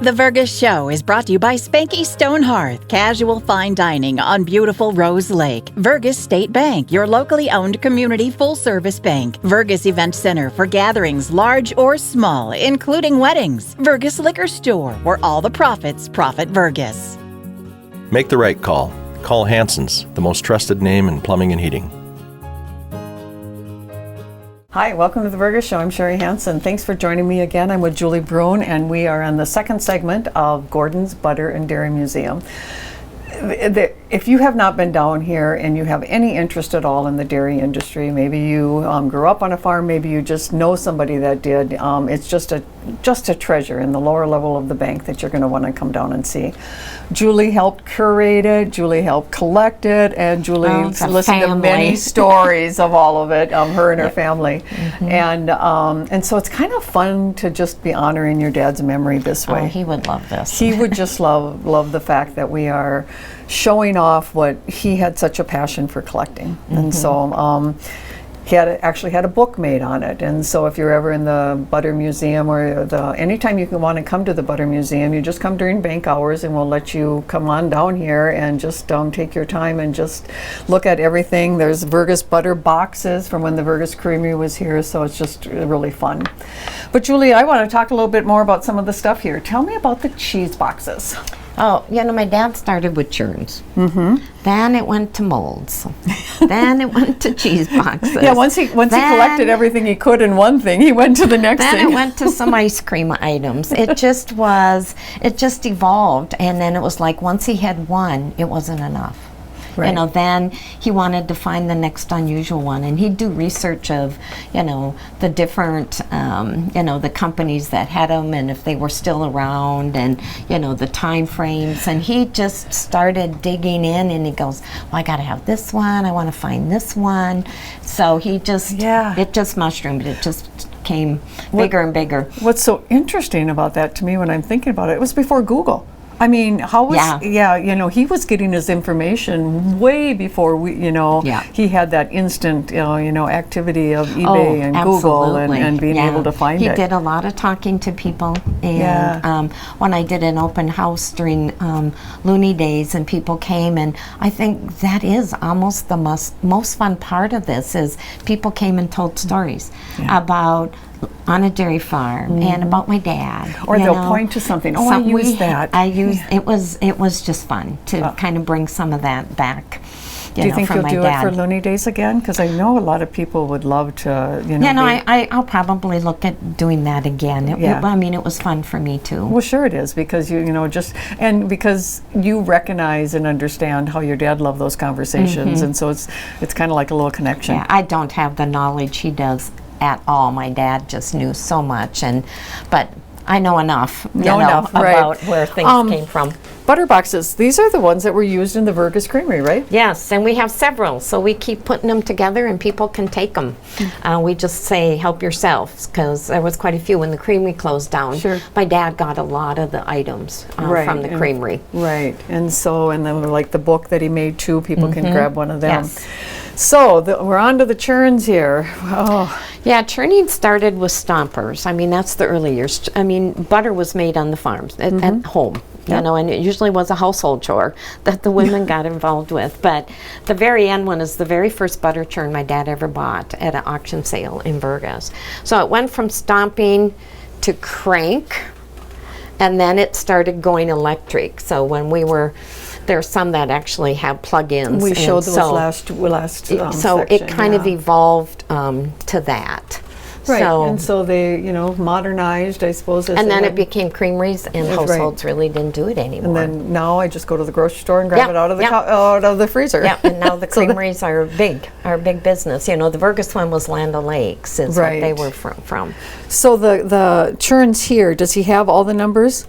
The Vergas Show is brought to you by Spanky Stone Hearth, casual fine dining on beautiful Rose Lake. Vergas State Bank, your locally owned community full-service bank. Vergas Event Center for gatherings large or small, including weddings. Vergas Liquor Store, where all the profits profit Vergas. Make the right call. Call Hanson's, the most trusted name in plumbing and heating. Hi, welcome to the Vergas Show. I'm Sherry Hanson. Thanks for joining me again. I'm with Julie Bruhn, and we are on the second segment of Gordon's Butter and Dairy Museum. If you have not been down here and you have any interest at all in the dairy industry, maybe you grew up on a farm, maybe you just know somebody that did, it's just a treasure in the lower level of the bank that you're going to want to come down and see. Julie helped curate it, Julie helped collect it, and Julie listened to many stories of all of it, her and her family. Mm-hmm. And so it's kind of fun to just be honoring your dad's memory this way. Oh, he would love this. He would just love the fact that we are showing off what he had such a passion for collecting. Mm-hmm. And so he actually had a book made on it. And so if you're ever in the Butter Museum or anytime you can want to come to the Butter Museum, you just come during bank hours and we'll let you come on down here and just take your time and just look at everything. There's Vergas butter boxes from when the Vergas Creamery was here, so it's just really fun. But Julie, I want to talk a little bit more about some of the stuff here. Tell me about the cheese boxes. Oh, my dad started with churns. Mm-hmm. Then it went to molds. Then it went to cheese boxes. Yeah, once he collected everything he could in one thing, he went to the next thing. Then it went to some ice cream items. It just evolved, and then it was like once he had one, it wasn't enough. Right. Then he wanted to find the next unusual one, and he'd do research of, the different, the companies that had them, and if they were still around, and the time frames. And he just started digging in, and he goes, "Well, I got to have this one. I want to find this one." So it just mushroomed. It just came bigger and bigger. What's so interesting about that to me when I'm thinking about it was before Google. I mean, how was, he was getting his information way before he had that instant, activity of eBay and Google and being able to find it. He did a lot of talking to people, and when I did an open house during Looney Days, and people came, and I think that is almost the most fun part of this is people came and told stories about on a dairy farm and about my dad. Or they'll point to something. Oh, I used that. It was just fun to kind of bring some of that back. Do you think you'll do it for Looney Days again? Because I know a lot of people would love to, I'll probably look at doing that again. It was fun for me too. Well, sure it is, because because you recognize and understand how your dad loved those conversations, and so it's kind of like a little connection. Yeah, I don't have the knowledge he does at all. My dad just knew so much, but I know enough, about where things came from. Butter boxes, these are the ones that were used in the Vergas Creamery, right? Yes, and we have several, so we keep putting them together and people can take them. We just say, help yourselves, because there was quite a few when the creamery closed down. Sure. My dad got a lot of the items from the creamery. Right, and then like the book that he made too, people can grab one of them. Yes. So we're on to the churns here. Oh. Yeah, churning started with stompers. That's the early years. Butter was made on the farms at home, and it usually was a household chore that the women got involved with. But the very end one is the very first butter churn my dad ever bought at an auction sale in Vergas. So it went from stomping to crank, and then it started going electric. So when there's some that actually have plug-ins. We showed those last so section, it kind of evolved to that. Right, and so they, modernized, I suppose. And then it became creameries, and households really didn't do it anymore. And then now I just go to the grocery store and grab it out of the freezer. Yeah, and now the creameries are big business. The Vergas one was Land O'Lakes is what they were from. So the churns here, does he have all the numbers?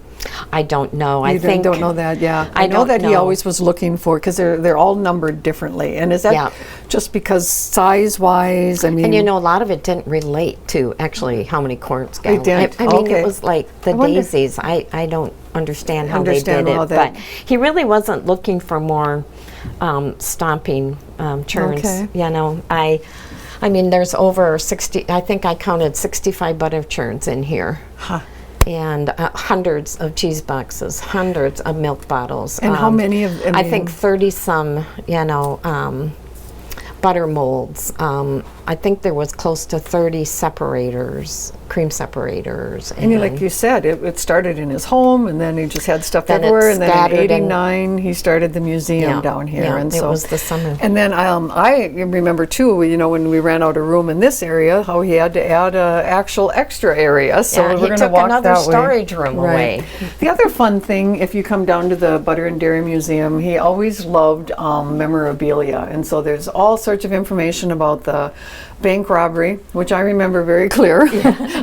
I don't know. I don't know that. Yeah, I know that he always was looking for, because they're all numbered differently. And is that just because size-wise? And a lot of it didn't relate to actually how many quarts got. It didn't. It was like the daisies. I don't understand how they did it, but he really wasn't looking for more stomping churns. Okay. There's over 60. I think I counted 65 butter churns in here. Huh. and hundreds of cheese boxes, hundreds of milk bottles. And how many of? I think 30 some, butter molds. I think there was close to 30 separators, cream separators. And like you said, it started in his home, and then he just had stuff Then everywhere. it And then in scattered '89, he started the museum Yeah, down here. yeah, and it so was the summer. And then I remember too, when we ran out of room in this area, how he had to add a actual extra area. So Yeah, we're he going to took walk another that way. storage room away. The other fun thing, if you come down to the Butter and Dairy Museum, he always loved memorabilia, and so there's all sorts of information about the bank robbery, which I remember very clear.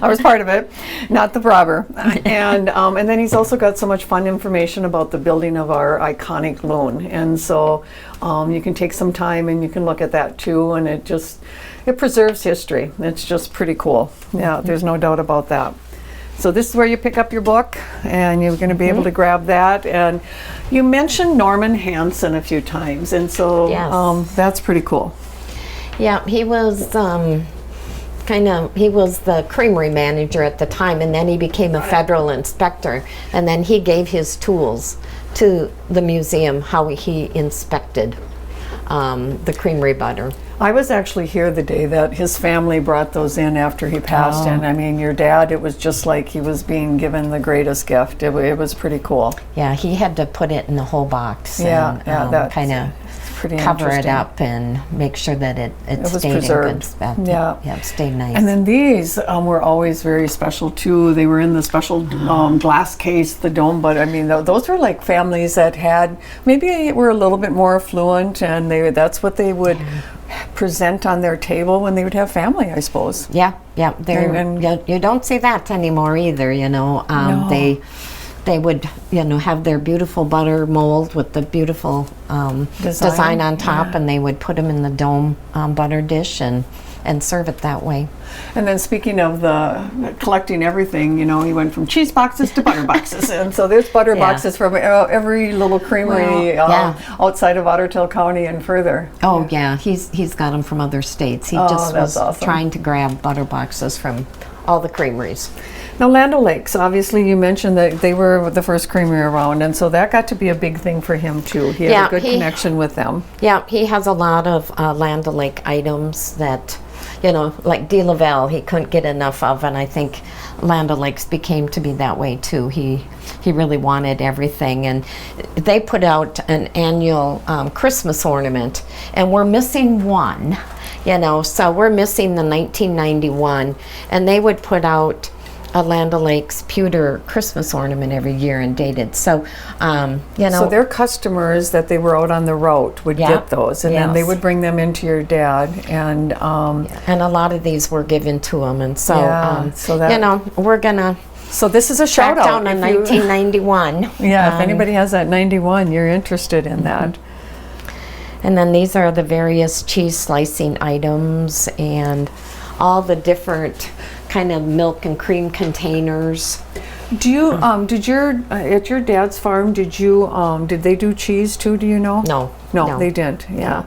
I was part of it, not the robber. And then he's also got so much fun information about the building of our iconic loon, and so you can take some time and you can look at that too, and it preserves history. It's just pretty cool. Yeah, there's no doubt about that. So this is where you pick up your book, and you're going to be able to grab that. And you mentioned Norman Hansen a few times, and so Yes. that's pretty cool. Yeah, he was he was the creamery manager at the time, and then he became a federal inspector, and then he gave his tools to the museum, how he inspected the creamery butter. I was actually here the day that his family brought those in after he passed, and I mean, your dad, it was just like he was being given the greatest gift. It was pretty cool. Yeah, he had to put it in the whole box Yeah, and kind of pretty cover it interesting. up and make sure that it was stayed in preserved. good spec. Yeah. Yeah, it stayed nice. And then these were always very special too. They were in the special glass case, the dome. But I mean, those were like families that had maybe were a little bit more affluent, and that's what they would present on their table when they would have family, I suppose. Yeah, And- you don't see that anymore either. No. They would have their beautiful butter mold with the beautiful design on top, and they would put them in the dome butter dish and serve it that way. And then speaking of the collecting everything, he went from cheese boxes to butter boxes, and so there's butter boxes from every little creamery outside of Ottertail County and further. Oh yeah, he's got them from other states. He just that's was awesome. trying to grab butter boxes from all the creameries. Now, Land O'Lakes, obviously you mentioned that they were the first creamery around, and so that got to be a big thing for him too. He had a good connection with them. Yeah, he has a lot of Land O'Lake items that, like De La Velle, he couldn't get enough of, and I think Land O'Lakes became to be that way too. He really wanted everything, and they put out an annual Christmas ornament, and we're missing one, so we're missing the 1991, and they would put out a Land O'Lakes pewter Christmas ornament every year and dated. So, So their customers that they were out on the route would get those, and then they would bring them into your dad, and and a lot of these were given to him, and so, so that, we're gonna so this is a track shout out. down on 1991. Yeah, if anybody has that 91, you're interested in that. And then these are the various cheese slicing items and all the different kind of milk and cream containers. Do you did your at your dad's farm, did they do cheese too, do you know? No. They didn't. Yeah.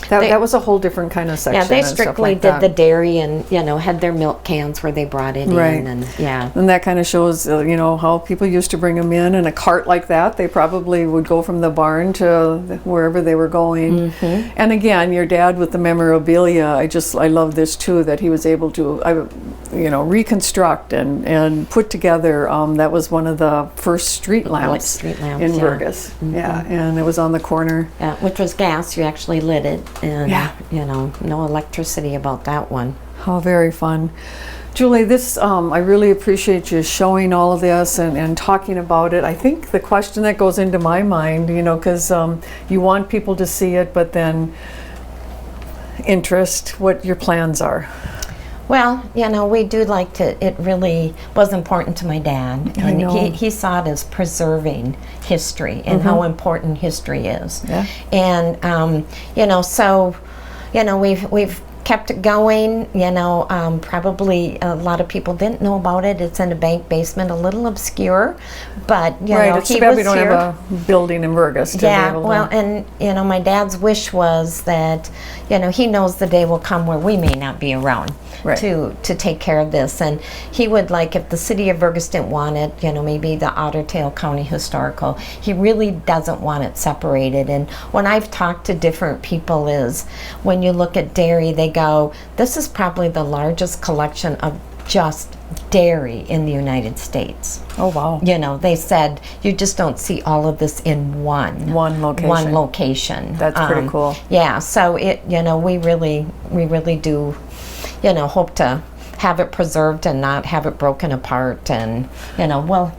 That was a whole different kind of section. Yeah, they and stuff strictly like did that. the dairy and, had their milk cans where they brought it Right. in, and yeah. And that kind of shows, how people used to bring them in a cart like that. They probably would go from the barn to wherever they were going. Mm-hmm. And again, your dad with the memorabilia, I love this too, that he was able to, reconstruct and put together. That was one of the first street lamps in yeah. Vergas. Mm-hmm. Yeah, and it was on the corner. Yeah, which was gas. You actually lit it, and Yeah. no electricity about that one. How very fun. Julie, this I really appreciate you showing all of this and talking about it. I think the question that goes into my mind, because you want people to see it, but then interest, what your plans are. Well, we do like to, it really was important to my dad. I know. He saw it as preserving history and how important history is. Yeah. And, so, we've kept it going. You know, probably a lot of people didn't know about it. It's in a bank basement, a little obscure, but you know, It's he too bad was we don't here. have a building in Vergas to be Yeah, able to. well, and you know, my dad's wish was that, you know, he knows the day will come where we may not be around Right. to take care of this, and he would like, if the city of Vergas didn't want it, you know, maybe the Otter Tail County Historical. He really doesn't want it separated. And when I've talked to different people, is when you look at dairy, they go, "This is probably the largest collection of just dairy in the United States." Oh, wow. You know, they said you just don't see all of this in one location. One location. That's pretty cool. Yeah, so it, you know, we really do, you know, hope to have it preserved and not have it broken apart. And you know, well,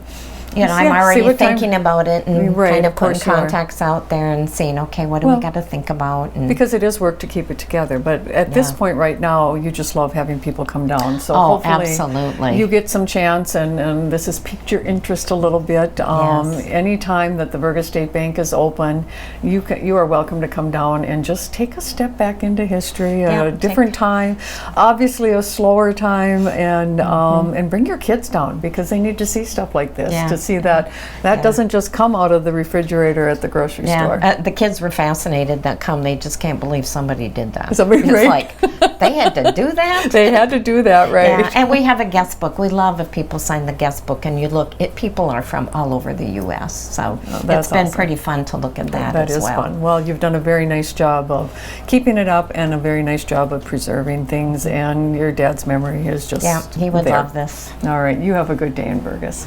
you know, I'm Yeah, see already what time- thinking about it and Right, kind of of putting course you are. contacts out there and saying, okay, what do Well, we got to think about? And Because it is work to keep it together, but at this Yeah. point right now, you just love having people come down. So Oh, hopefully absolutely. you get some chance, and this has piqued your interest a little bit. Yes. Anytime that the Vergas State Bank is open, you are welcome to come down and just take a step back into history, Yeah, a different time, obviously a slower time, and bring your kids down because they need to see stuff like this, Yeah. to see that doesn't just come out of the refrigerator at the grocery store. yeah, the kids were fascinated that come. They just can't believe somebody did that. Somebody- it's right. like, they had to do that? They had to do that, right? Yeah, and we have a guest book. We love if people sign the guest book, and you look, people are from all over the U.S., so that's it's been awesome. pretty fun to look at that That as is well. fun. Well, you've done a very nice job of keeping it up and a very nice job of preserving things, and your dad's memory is just Yeah, he would there. love this. All right, you have a good day in Vergas.